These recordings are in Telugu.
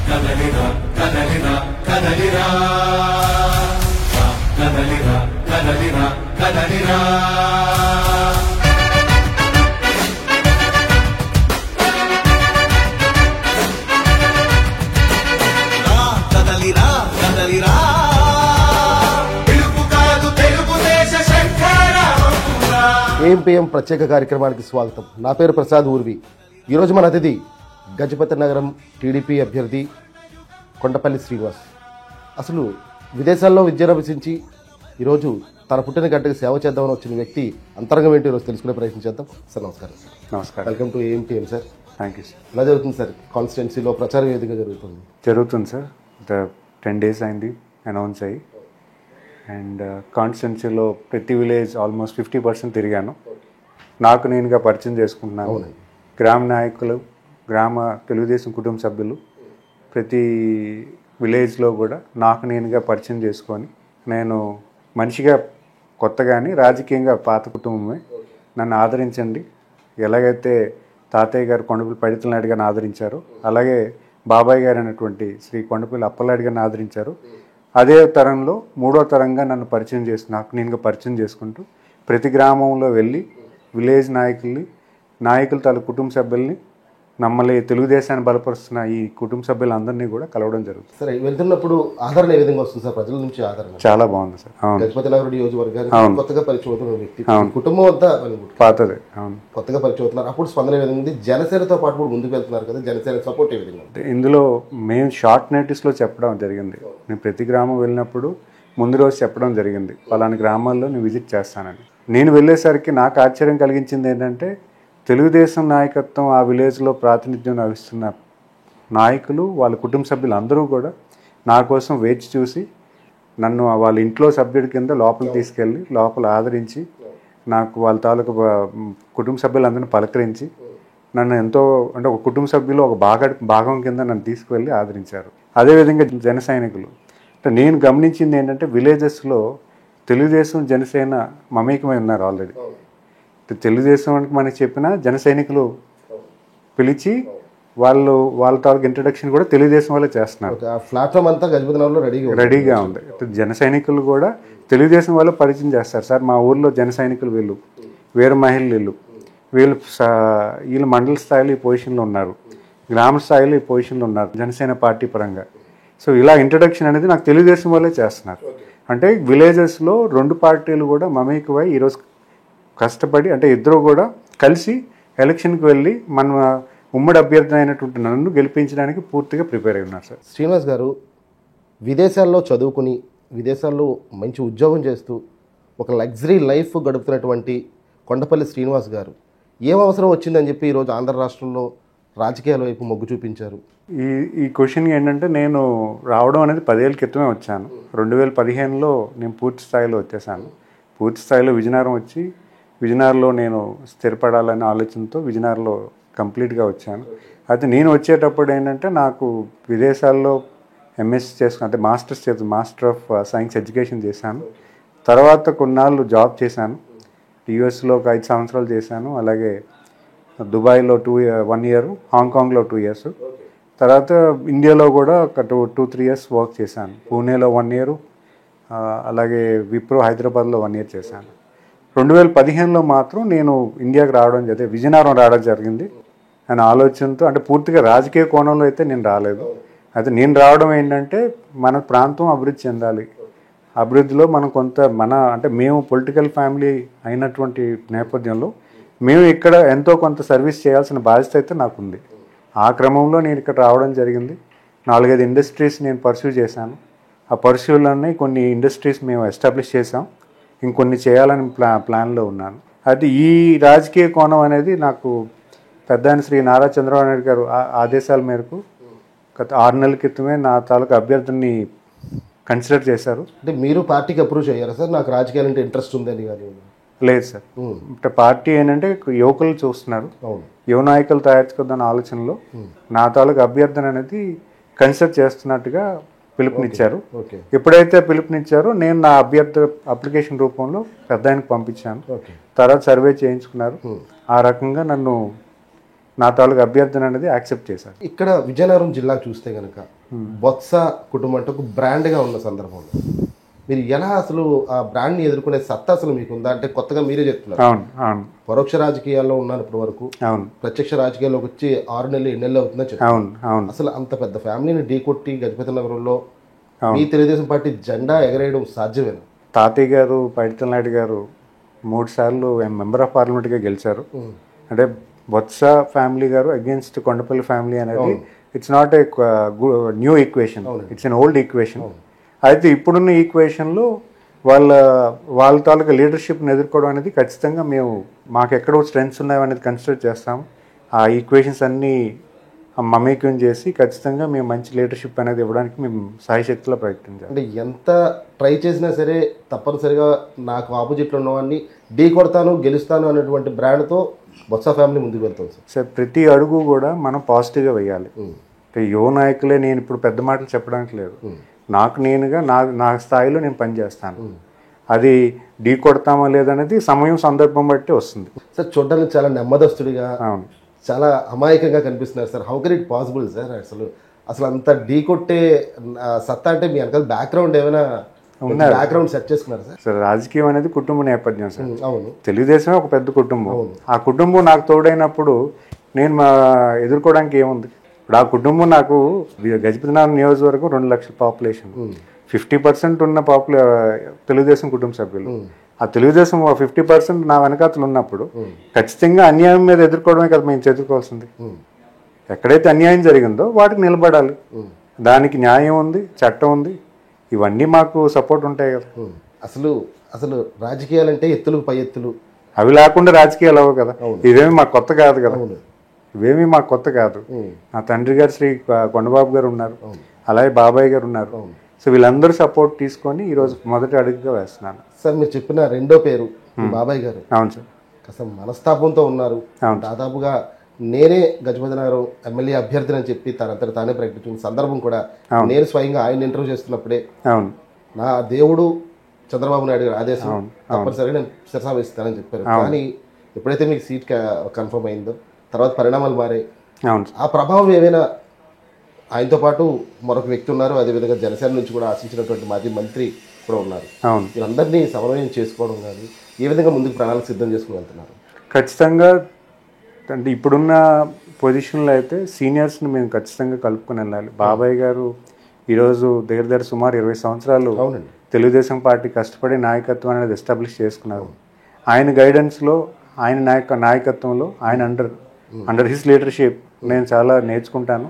కదలిరా కదలిరా కదలిరా కదలిరా కదలిరా కదలిరా కదలిరా కదలిరా తెలుగు కాదు తెలుగుదేశ శంఖారావంతురా. ఏఎంపీఎం ప్రత్యేక కార్యక్రమానికి స్వాగతం. నా పేరు ప్రసాద్ ఊర్వి. ఈరోజు మన అతిథి గజపతి నగరం టీడీపీ అభ్యర్థి కొండపల్లి శ్రీనివాస్. అసలు విదేశాల్లో విద్యను అభ్యసించి ఈరోజు తన పుట్టిన గడ్డకి సేవ చేద్దామని వచ్చిన వ్యక్తి అంతరంగం ఏంటి ఈరోజు తెలుసుకునే ప్రయత్నం చేద్దాం. సార్ నమస్కారం. నమస్కారం. Welcome to AM PM sir. Thank you sir. ఎలా జరుగుతుంది సార్ కాన్స్టిట్యున్సీలో ప్రచారం ఏ విధంగా జరుగుతుంది? జరుగుతుంది సార్. 10 days అయింది అనౌన్స్ అయ్యి. అండ్ కాన్స్టిట్యున్సీలో ప్రతి విలేజ్ ఆల్మోస్ట్ 50% తిరిగాను. నాకు నేనుగా పరిచయం చేసుకుంటున్నాను. గ్రామ నాయకులు, గ్రామ తెలుగుదేశం కుటుంబ సభ్యులు ప్రతి విలేజ్లో కూడా నాకు నేనుగా పరిచయం చేసుకొని, నేను మనిషిగా కొత్త కానీ రాజకీయంగా పాత కుటుంబమే, నన్ను ఆదరించండి. ఎలాగైతే తాతయ్య గారు కొండపల్లి పడితల నాయుడు గారిని ఆదరించారు, అలాగే బాబాయ్ గారు అయినటువంటి శ్రీ కొండపల్లి అప్పలనాయుడు గారిని ఆదరించారు. అదే తరంలో మూడో తరంగా నన్ను పరిచయం చేసి నాకు నేనుగా పరిచయం చేసుకుంటూ ప్రతి గ్రామంలో వెళ్ళి విలేజ్ నాయకుల తాలూ కుటుంబ సభ్యుల్ని, నమ్మల్ని తెలుగుదేశాన్ని బలపరుస్తున్న ఈ కుటుంబ సభ్యులందరినీ కూడా కలవడం జరుగుతుంది. సరే, వెళ్తున్నప్పుడు ఆదరణ ఏ విధంగా వస్తుంది సార్? ప్రజల నుంచి ఆదరణ చాలా బాగుంది సార్. అవును, గజపతి నగరం నియోజకవర్గానికి కొత్తగా పరిచయం అవుతున్న వ్యక్తి, కుటుంబం అంతా పాతదే. అవును, కొత్తగా పరిచయం అవుతున్నారు. అప్పుడు స్పందన ఏ విధంగా ఉంది? జనసేనతో పాటు కూడా ముందుకు వెళ్తున్నారు కదా, జనసేన సపోర్ట్ ఏ విధంగా ఉంది? ఇందులో మేము షార్ట్ నోటీస్లో చెప్పడం జరిగింది. నేను ప్రతి గ్రామం వెళ్ళినప్పుడు ముందు రోజు చెప్పడం జరిగింది, పలానా గ్రామాల్లో నేను విజిట్ చేస్తానని. నేను వెళ్ళేసరికి నాకు ఆశ్చర్యం కలిగించింది ఏంటంటే, తెలుగుదేశం నాయకత్వం ఆ విలేజ్లో ప్రాతినిధ్యం వహిస్తున్న నాయకులు, వాళ్ళ కుటుంబ సభ్యులు అందరూ కూడా నా కోసం వేచి చూసి నన్ను వాళ్ళ ఇంట్లో సభ్యుడి కింద లోపలికి తీసుకెళ్ళి లోపల ఆదరించి, నాకు వాళ్ళ తాలూకు కుటుంబ సభ్యులందరినీ పలకరించి నన్ను ఎంతో, అంటే ఒక కుటుంబ సభ్యులు ఒక భాగం కింద నన్ను తీసుకువెళ్ళి ఆదరించారు. అదేవిధంగా జన సైనికులు, అంటే నేను గమనించింది ఏంటంటే, విలేజెస్లో తెలుగుదేశం జనసేన మమేకమై ఉన్నారు ఆల్రెడీ. తెలుగుదేశం అని మనకి చెప్పిన జన సైనికులు పిలిచి వాళ్ళ తాలూకు ఇంట్రడక్షన్ కూడా తెలుగుదేశం వాళ్ళే చేస్తున్నారు. ప్లాట్ఫామ్ అంతా గజపతి నగరంలో రెడీగా ఉంది. జన సైనికులు కూడా తెలుగుదేశం వాళ్ళు పరిచయం చేస్తారు. సార్ మా ఊర్లో జన సైనికులు వీర మహిళలు వీళ్ళు మండల స్థాయిలో ఈ పొజిషన్లో ఉన్నారు, గ్రామ స్థాయిలో ఈ పొజిషన్లో ఉన్నారు జనసేన పార్టీ పరంగా. సో ఇలా ఇంట్రడక్షన్ అనేది నాకు తెలుగుదేశం వాళ్ళే చేస్తున్నారు. అంటే విలేజెస్లో రెండు పార్టీలు కూడా మమేకమై ఈరోజు కష్టపడి, అంటే ఇద్దరు కూడా కలిసి ఎలక్షన్కి వెళ్ళి మన ఉమ్మడి అభ్యర్థి అయినటువంటి నన్ను గెలిపించడానికి పూర్తిగా ప్రిపేర్ అయి ఉన్నారు సార్. శ్రీనివాస్ గారు విదేశాల్లో చదువుకుని విదేశాల్లో మంచి ఉద్యోగం చేస్తూ ఒక లగ్జరీ లైఫ్ గడుపుతున్నటువంటి కొండపల్లి శ్రీనివాస్ గారు ఏం అవసరం వచ్చిందని చెప్పి ఈరోజు ఆంధ్ర రాష్ట్రంలో రాజకీయాల వైపు మొగ్గు చూపించారు? ఈ క్వశ్చన్ ఏంటంటే, నేను రావడం అనేది 10 ఏళ్ళ క్రితమే వచ్చాను. 2015లో నేను పూర్తి స్థాయిలో వచ్చేసాను. పూర్తి స్థాయిలో విజయనగరం వచ్చి విజయనగరంలో నేను స్థిరపడాలనే ఆలోచనతో విజయనగరంలో కంప్లీట్గా వచ్చాను. అయితే నేను వచ్చేటప్పుడు ఏంటంటే, నాకు విదేశాల్లో ఎంఎస్సీ చేసుకుని, అంటే మాస్టర్ ఆఫ్ సైన్స్ ఎడ్యుకేషన్ చేశాను. తర్వాత కొన్నాళ్ళు జాబ్ చేశాను. యూఎస్లో ఒక 5 సంవత్సరాలు చేశాను. అలాగే దుబాయ్లో 1 year, హాంకాంగ్లో 2 years, తర్వాత ఇండియాలో కూడా ఒక 2-3 years వర్క్ చేశాను. పూణేలో 1 year, అలాగే విప్రో హైదరాబాద్లో 1 year చేశాను. 2015లో మాత్రం నేను ఇండియాకి రావడం జరిగింది, విజయనగరం రావడం జరిగింది అనే ఆలోచనతో. అంటే పూర్తిగా రాజకీయ కోణంలో అయితే నేను రాలేదు. అయితే నేను రావడం ఏంటంటే, మన ప్రాంతం అభివృద్ధి చెందాలి, అభివృద్ధిలో మనం అంటే మేము పొలిటికల్ ఫ్యామిలీ అయినటువంటి నేపథ్యంలో మేము ఇక్కడ ఎంతో కొంత సర్వీస్ చేయాల్సిన బాధ్యత అయితే నాకుంది. ఆ క్రమంలో నేను ఇక్కడ రావడం జరిగింది. 4-5 ఇండస్ట్రీస్ నేను పర్సూ చేశాను. ఆ పర్సూలోనే కొన్ని ఇండస్ట్రీస్ మేము ఎస్టాబ్లిష్ చేసాం, ఇంకొన్ని చేయాలని ప్లాన్లో ఉన్నాను. అయితే ఈ రాజకీయ కోణం అనేది నాకు పెద్దాయన శ్రీ నారా చంద్రబాబు నాయుడు గారు ఆదేశాల మేరకు గత 6 నెలల క్రితమే నా తాలూకు అభ్యర్థిని కన్సిడర్ చేశారు. అంటే మీరు పార్టీకి అప్రూవ్ చేయారా సార్? నాకు రాజకీయాలంటే ఇంట్రెస్ట్ ఉందని కానీ? లేదు సార్. అంటే పార్టీ ఏంటంటే యువకులు చూస్తున్నారు, యువ నాయకులు తయారు చేసుకున్న ఆలోచనలో నా తాలూకు అభ్యర్థన అనేది కన్సిడర్ చేస్తున్నట్టుగా పిలుపునిచ్చారు. ఎప్పుడైతే పిలుపునిచ్చారో నేను నా అభ్యర్థి అప్లికేషన్ రూపంలో పెద్ద ఆయనకు పంపించాను. తర్వాత సర్వే చేయించుకున్నారు. ఆ రకంగా నన్ను నా తాలూకు అభ్యర్థన అనేది యాక్సెప్ట్ చేశారు. ఇక్కడ విజయనగరం జిల్లా చూస్తే కనుక బొత్స కుటుంబం అంటే ఒక బ్రాండ్గా ఉన్న సందర్భంలో మీరు ఎలా అసలు ఆ బ్రాండ్ని ఎదుర్కొనే సత్తా అసలు మీకు ఉందా? అంటే కొత్తగా మీరే చెప్తున్నారు, అవును అవును పరోక్ష రాజకీయాల్లో ఉన్నారు ఇప్పటి వరకు, అవును ప్రత్యక్ష రాజకీయాల్లోకి వచ్చి 6 నెలలు 7 నెలలు అవుతుందని చెప్పారు. అవును అవును అసలు అంత పెద్ద ఫ్యామిలీని ఢీకొట్టి గజపతి నగరంలో మీ తెలుగుదేశం పార్టీ జెండా ఎగరేయడం సాధ్యమేనా? తాతయ్య గారు పైడితల నాయుడు గారు 3 సార్లు మెంబర్ ఆఫ్ పార్లమెంట్గా గెలిచారు. అంటే బొత్స ఫ్యామిలీ గారు అగేన్స్ట్ కొండపల్లి ఫ్యామిలీ అనేది it's not a new equation, it's an old equation. అయితే ఇప్పుడున్న ఈక్వేషన్లో వాళ్ళ తాలూకా లీడర్షిప్ని ఎదుర్కోవడం అనేది ఖచ్చితంగా మాకు ఎక్కడో స్ట్రెంగ్స్ ఉన్నాయో అనేది కన్సిడర్ చేస్తాం. ఆ ఈక్వేషన్స్ అన్నీ మమేక్యం చేసి ఖచ్చితంగా మేము మంచి లీడర్షిప్ అనేది ఇవ్వడానికి మేము సాయశక్తిలో ప్రయత్నించాం. అంటే ఎంత ట్రై చేసినా సరే తప్పనిసరిగా నాకు ఆపోజిట్లో ఉన్నవాడిని ఢీ కొడతాను గెలుస్తాను అనేటువంటి బ్రాండ్తో బొత్స ఫ్యామిలీ ముందుకు వెళ్తాం సార్. సార్ ప్రతి అడుగు కూడా మనం పాజిటివ్గా వేయాలి. అంటే యువ నాయకులే, నేను ఇప్పుడు పెద్ద మాటలు చెప్పడానికి లేదు, నాకు నేనుగా నా స్థాయిలో నేను పనిచేస్తాను. అది ఢీ కొడతామా లేదనేది సమయం సందర్భం బట్టి వస్తుంది. సార్ చూడడానికి చాలా నెమ్మదస్తుడిగా అవును చాలా అమాయకంగా కనిపిస్తున్నారు sir. How can it possible sir? అసలు అంత ఢీ కొట్టే సత్తా అంటే మీ వెనకాల బ్యాక్గ్రౌండ్ ఏమైనా బ్యాక్గ్రౌండ్ సెట్ చేసుకున్నారు సార్? సార్ రాజకీయం అనేది కుటుంబ నేపథ్యం సార్. అవును, తెలుగుదేశమే ఒక పెద్ద కుటుంబం. ఆ కుటుంబం నాకు తోడైనప్పుడు నేను ఎదుర్కోవడానికి ఏముంది? ఇప్పుడు ఆ కుటుంబం నాకు గజపతి నగరం నియోజకవర్గం 2 లక్షల పాపులేషన్, 50% ఉన్న తెలుగుదేశం కుటుంబ సభ్యులు. ఆ తెలుగుదేశం 50% నా వెనకాతలు ఉన్నప్పుడు ఖచ్చితంగా అన్యాయం మీద ఎదుర్కోవడమే కదా మేము ఎదుర్కోవాల్సింది. ఎక్కడైతే అన్యాయం జరిగిందో వాటికి నిలబడాలి. దానికి న్యాయం ఉంది, చట్టం ఉంది, ఇవన్నీ మాకు సపోర్ట్ ఉంటాయి కదా. అసలు రాజకీయాలంటే ఎత్తులు పై ఎత్తులు, అవి లేకుండా రాజకీయాలు అవ్వవు కదా. ఇవేమి మాకు కొత్త కాదు కదా, ఇవేమీ మాకు కొత్త కాదు. నా తండ్రి గారు శ్రీ కొండబాబు గారు ఉన్నారు, అలాగే బాబాయ్ గారు ఉన్నారు. సో వీళ్ళందరూ సపోర్ట్ తీసుకొని ఈరోజు మొదటి అడుగుగా వేస్తున్నాను. సార్ మీరు చెప్పిన రెండో పేరు బాబాయ్ గారు. అవును సార్. అసలు మనస్తాపంతో ఉన్నారు. దాదాపుగా నేనే గజపతి నగరం ఎమ్మెల్యే అభ్యర్థిని అని చెప్పి తనంతట తానే ప్రకటించిన సందర్భం కూడా నేను స్వయంగా ఆయన ఇంటర్వ్యూ చేస్తున్నప్పుడే అవును నా దేవుడు చంద్రబాబు నాయుడు గారు ఆదేశం తప్పనిసరిగా నేను శిరసావహిస్తానని చెప్పారు. కానీ ఎప్పుడైతే మీకు సీట్ కన్ఫర్మ్ అయిందో తర్వాత పరిణామాలు మారాయి. ఆ ప్రభావం ఏమైనా ఆయనతో పాటు మరొక వ్యక్తి ఉన్నారు, అదేవిధంగా జనసేన నుంచి కూడా ఆశించినటువంటి మాజీ మంత్రి కూడా ఉన్నారు. వీళ్ళందరినీ సమన్వయం చేసుకోవడం కానీ ఏ విధంగా ముందుకు ప్రణాళిక సిద్ధం చేసుకుని వెళ్తున్నారు? ఖచ్చితంగా అంటే ఇప్పుడున్న పొజిషన్లో అయితే సీనియర్స్ని మేము ఖచ్చితంగా కలుపుకొని వెళ్ళాలి. బాబాయ్ గారు ఈరోజు దగ్గర సుమారు 20 సంవత్సరాలు తెలుగుదేశం పార్టీ కష్టపడి నాయకత్వం అనేది ఎస్టాబ్లిష్ చేసుకున్నారు. ఆయన గైడెన్స్లో, ఆయన నాయకత్వంలో, ఆయన అండర్ హిస్ లీడర్షిప్ నేను చాలా నేర్చుకుంటాను.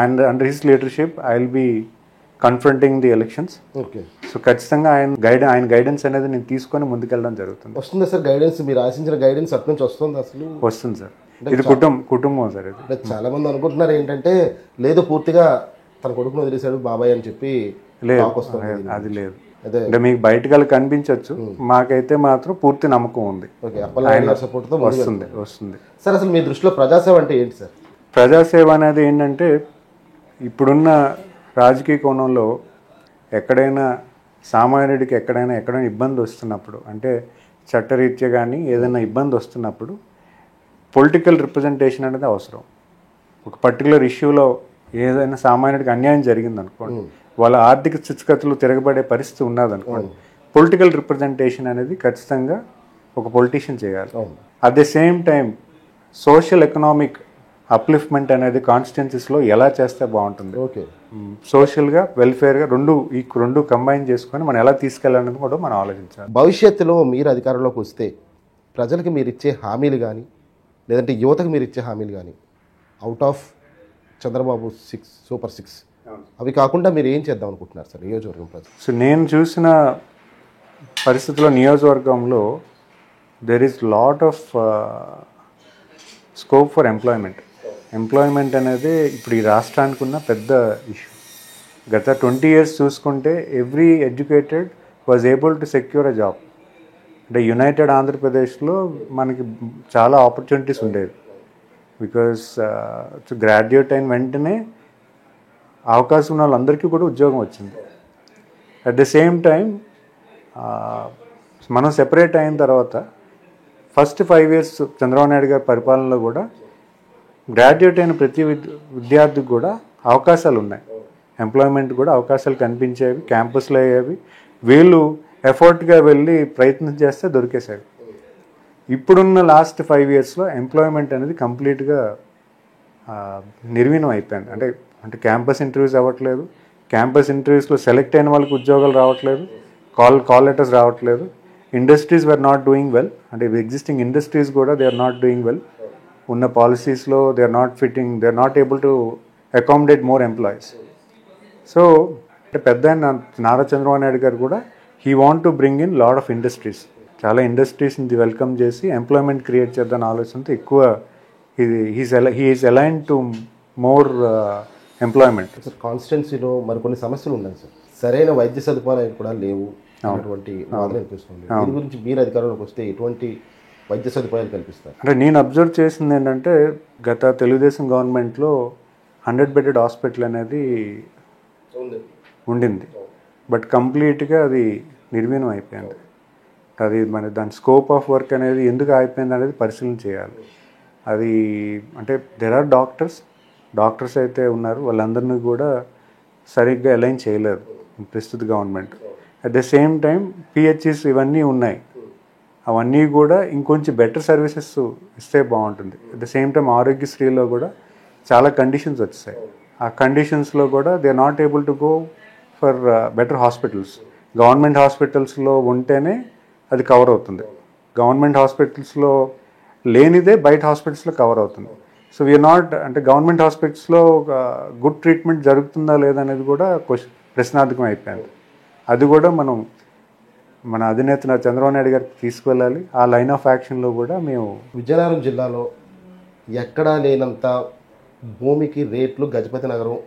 Under his leadership I will be confronting the elections. So ఖచ్చితంగా ఆయన గైడెన్స్ అనేది నేను తీసుకొని ముందుకెళ్ళడం జరుగుతుంది. వస్తుంది సార్ గైడెన్స్? మీరు ఆశించిన గైడెన్స్ అటు నుంచి వస్తుంది? అసలు వస్తుంది సార్. ఇది కుటుంబం సార్. ఇది చాలా మంది అనుకుంటున్నారు ఏంటంటే లేదు పూర్తిగా తన కొడుకును వదిలేశాడు బాబాయ్ అని చెప్పి. లేదు, అది లేదు. అంటే మీకు బయటకు కనిపించవచ్చు, మాకైతే మాత్రం పూర్తి నమ్మకం ఉంది. వస్తుంది సార్. అసలు మీ దృష్టిలో ప్రజాసేవ అంటే ఏంటి సార్? ప్రజాసేవ అనేది ఏంటంటే ఇప్పుడున్న రాజకీయ కోణంలో ఎక్కడైనా సామాన్యుడికి ఎక్కడైనా ఇబ్బంది వస్తున్నప్పుడు, అంటే చట్టరీత్యా కానీ ఏదైనా ఇబ్బంది వస్తున్నప్పుడు పొలిటికల్ రిప్రజెంటేషన్ అనేది అవసరం. ఒక పర్టికులర్ ఇష్యూలో ఏదైనా సామాన్యుడికి అన్యాయం జరిగిందనుకోండి, వాళ్ళ ఆర్థిక స్థితిగతులు తిరగబడే పరిస్థితి ఉన్నదనుకోండి, పొలిటికల్ రిప్రజెంటేషన్ అనేది ఖచ్చితంగా ఒక పొలిటీషియన్ చేయాలి. At the same time social economic upliftment అనేది కాన్స్టిట్యున్సీస్లో ఎలా చేస్తే బాగుంటుంది, సోషల్గా వెల్ఫేర్గా రెండు కంబైన్ చేసుకొని మనం ఎలా తీసుకెళ్ళాలనేది కూడా మనం ఆలోచించాలి. భవిష్యత్తులో మీరు అధికారంలోకి వస్తే ప్రజలకు మీరు ఇచ్చే హామీలు కానీ లేదంటే యువతకు మీరు ఇచ్చే హామీలు కానీ అవుట్ ఆఫ్ చంద్రబాబు సూపర్ 6 అవి కాకుండా మీరు ఏం చేద్దాం అనుకుంటున్నారు సార్ నియోజకవర్గం ప్రజలు? సో నేను చూసిన పరిస్థితుల్లో నియోజకవర్గంలో there is lot of scope for employment అనేది ఇప్పుడు ఈ రాష్ట్రానికి ఉన్న పెద్ద ఇష్యూ. గత 20 years చూసుకుంటే every educated was able to secure a job. అంటే యునైటెడ్ ఆంధ్రప్రదేశ్లో మనకి చాలా ఆపర్చునిటీస్ ఉండేవి. బికాస్ గ్రాడ్యుయేట్ అయిన వెంటనే అవకాశం ఉన్న వాళ్ళందరికీ కూడా ఉద్యోగం వచ్చింది. అట్ ద సేమ్ టైం మనం సెపరేట్ అయిన తర్వాత ఫస్ట్ 5 years చంద్రబాబు నాయుడు గారి పరిపాలనలో కూడా గ్రాడ్యుయేట్ అయిన ప్రతి విద్యార్థికి కూడా అవకాశాలు ఉన్నాయి. ఎంప్లాయ్మెంట్ కూడా అవకాశాలు కనిపించేవి, క్యాంపస్లో అయ్యేవి. వీళ్ళు ఎఫర్ట్గా వెళ్ళి ప్రయత్నం చేస్తే దొరికేసేవి. ఇప్పుడున్న లాస్ట్ 5 yearsలో ఎంప్లాయ్మెంట్ అనేది కంప్లీట్గా నిర్వీణం అయిపోయింది. అంటే క్యాంపస్ ఇంటర్వ్యూస్ అవ్వట్లేదు, క్యాంపస్ ఇంటర్వ్యూస్లో సెలెక్ట్ అయిన వాళ్ళకి ఉద్యోగాలు రావట్లేదు, కాల్ లెటర్స్ రావట్లేదు. Industries were not doing well, అంటే ఎగ్జిస్టింగ్ ఇండస్ట్రీస్ కూడా they are not doing well. ఉన్న పాలసీస్లో they are not able to accommodate more employees. So అంటే పెద్ద నారా చంద్రబాబు నాయుడు గారు కూడా he want to bring in lot of industries, చాలా ఇండస్ట్రీస్ని వెల్కమ్ చేసి ఎంప్లాయ్మెంట్ క్రియేట్ చేద్దాం ఆలోచనతో ఎక్కువ he is align to more employment. Sir కాన్స్టిట్యున్సీలో మరికొన్ని సమస్యలు ఉన్నాయి సార్, సరైన వైద్య సదుపాయాలు కూడా లేవు అన్నటువంటి వాదన అనిపిస్తుంది. దీని గురించి మీరు అధికారంలోకి వస్తే ఎటువంటి వైద్య సదుపాయాలు కల్పిస్తారు? అంటే నేను అబ్జర్వ్ చేసింది ఏంటంటే గత తెలుగుదేశం గవర్నమెంట్లో 100-bedded హాస్పిటల్ అనేది ఉండింది, బట్ కంప్లీట్గా అది నిర్వీణం అయిపోయింది. అది దాని స్కోప్ ఆఫ్ వర్క్ అనేది ఎందుకు అయిపోయింది అనేది పరిశీలన చేయాలి. అది అంటే దెర్ ఆర్ డాక్టర్స్ అయితే ఉన్నారు, వాళ్ళందరినీ కూడా సరిగ్గా అలైన్ చేయలేరు ప్రస్తుత government. At the same time PHCs ఇవన్నీ ఉన్నాయి, అవన్నీ కూడా ఇంకొంచెం బెటర్ సర్వీసెస్ ఇస్తే బాగుంటుంది. అట్ ద సేమ్ టైం ఆరోగ్యశ్రీలో కూడా చాలా కండిషన్స్ వచ్చాయి. ఆ కండిషన్స్లో కూడా they are not able to go for better hospitals. Government హాస్పిటల్స్లో ఉంటేనే అది కవర్ అవుతుంది, గవర్నమెంట్ హాస్పిటల్స్లో లేనిదే బయట హాస్పిటల్స్లో కవర్ అవుతుంది. సో వీఆర్ నాట్, అంటే గవర్నమెంట్ హాస్పిటల్స్లో గుడ్ ట్రీట్మెంట్ జరుగుతుందా లేదా అనేది కూడా ప్రశ్నార్థకం అయిపోయింది. అది కూడా మన అధినేత చంద్రబాబు నాయుడు గారికి తీసుకువెళ్ళాలి. ఆ లైన్ ఆఫ్ యాక్షన్లో కూడా మేము విజయనగరం జిల్లాలో ఎక్కడా లేనంత భూమికి రేట్లు గజపతి నగరం